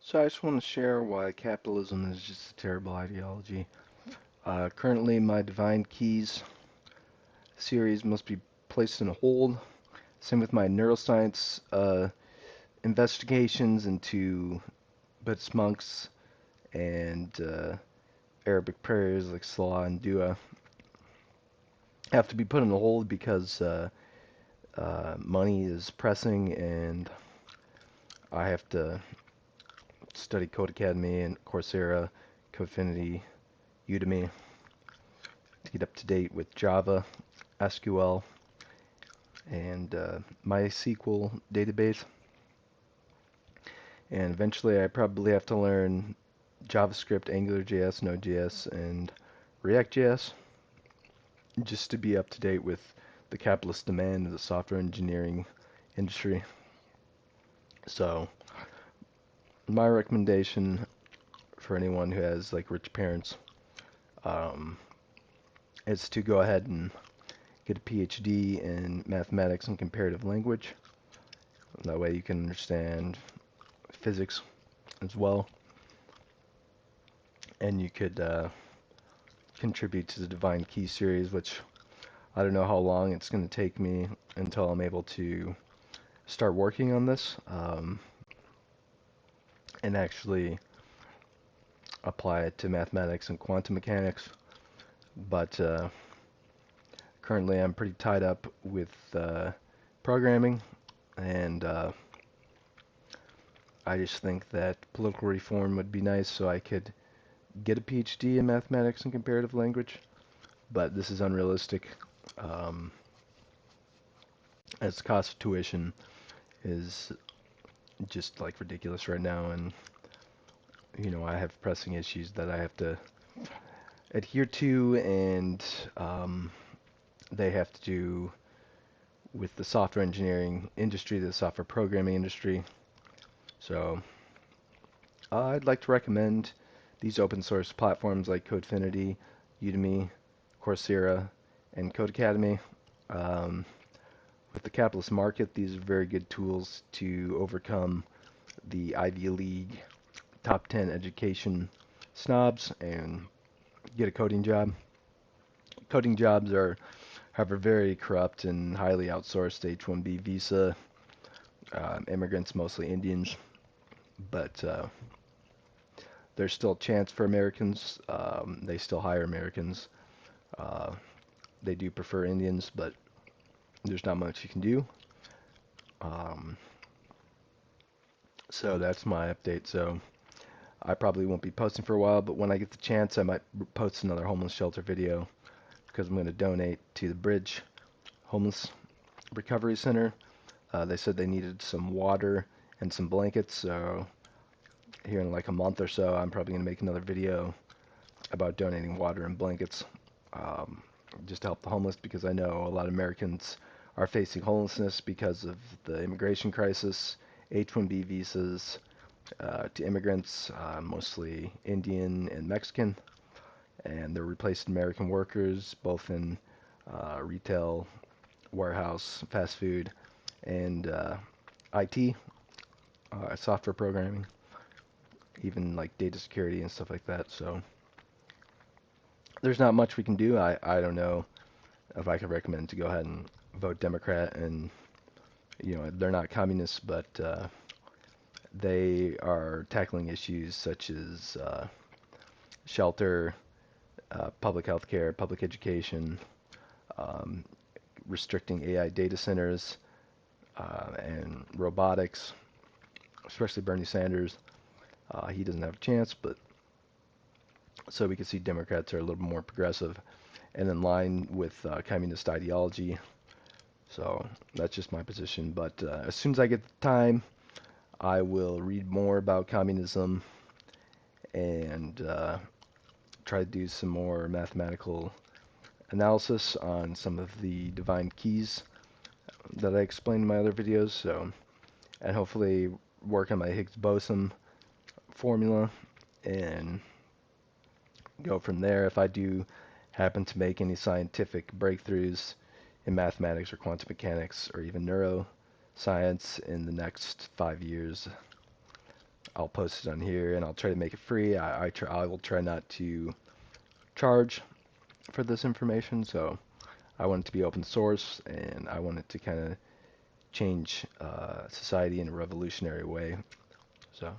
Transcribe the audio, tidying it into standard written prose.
So I just want to share why capitalism is just a terrible ideology. Currently, my Divine Keys series must be placed on hold. Same with my neuroscience investigations into Buddhist monks and Arabic prayers like Salah and Dua have to be put on hold because money is pressing and I have to study Code Academy and Coursera, Codefinity, Udemy to get up to date with Java, SQL, and MySQL database. And eventually I probably have to learn JavaScript, AngularJS, Node.js, and React.js just to be up to date with the capitalist demand of the software engineering industry. So my recommendation for anyone who has like rich parents um, is to go ahead and get a PhD in mathematics and comparative language. That way you can understand physics as well, and you could contribute to the Divine Key series, which I don't know how long it's going to take me until I'm able to start working on this and actually apply it to mathematics and quantum mechanics. But currently I'm pretty tied up with programming, and I just think that political reform would be nice so I could get a PhD in mathematics and comparative language, but this is unrealistic um, as the cost of tuition is just like ridiculous right now, and I have pressing issues that I have to adhere to, and they have to do with the software engineering industry, the software programming industry. So I'd like to recommend these open source platforms like Codefinity, Udemy, Coursera, and Codecademy. Um, with the capitalist market, these are very good tools to overcome the Ivy League top 10 education snobs and get a coding job. Coding jobs are, however, very corrupt and highly outsourced H-1B visa, immigrants, mostly Indians, but there's still a chance for Americans. They still hire Americans. Uh, they do prefer Indians, but there's not much you can do. Um, so that's my update. So I probably won't be posting for a while, but when I get the chance, I might post another homeless shelter video because I'm going to donate to the Bridge Homeless Recovery Center. They said they needed some water and some blankets, so here in like a month or so, I'm probably going to make another video about donating water and blankets um, just to help the homeless, because I know a lot of Americans are facing homelessness because of the immigration crisis, H-1B visas to immigrants, mostly Indian and Mexican, and they're replacing American workers both in retail, warehouse, fast food, and IT, software programming, even like data security and stuff like that. So there's not much we can do. I don't know if I could recommend to go ahead and vote Democrat. And they're not communists, but they are tackling issues such as shelter, public health care, public education, um, restricting AI data centers, and robotics, especially Bernie Sanders. He doesn't have a chance, but so we can see Democrats are a little more progressive and in line with communist ideology. So that's just my position. But as soon as I get the time, I will read more about communism and try to do some more mathematical analysis on some of the divine keys that I explained in my other videos. So, and hopefully work on my Higgs boson formula and go from there. If I do happen to make any scientific breakthroughs in mathematics or quantum mechanics or even neuroscience in the next 5 years, I'll post it on here, and I'll try to make it free. I will try not to charge for this information, so I want it to be open source, and I want it to kind of change society in a revolutionary way. So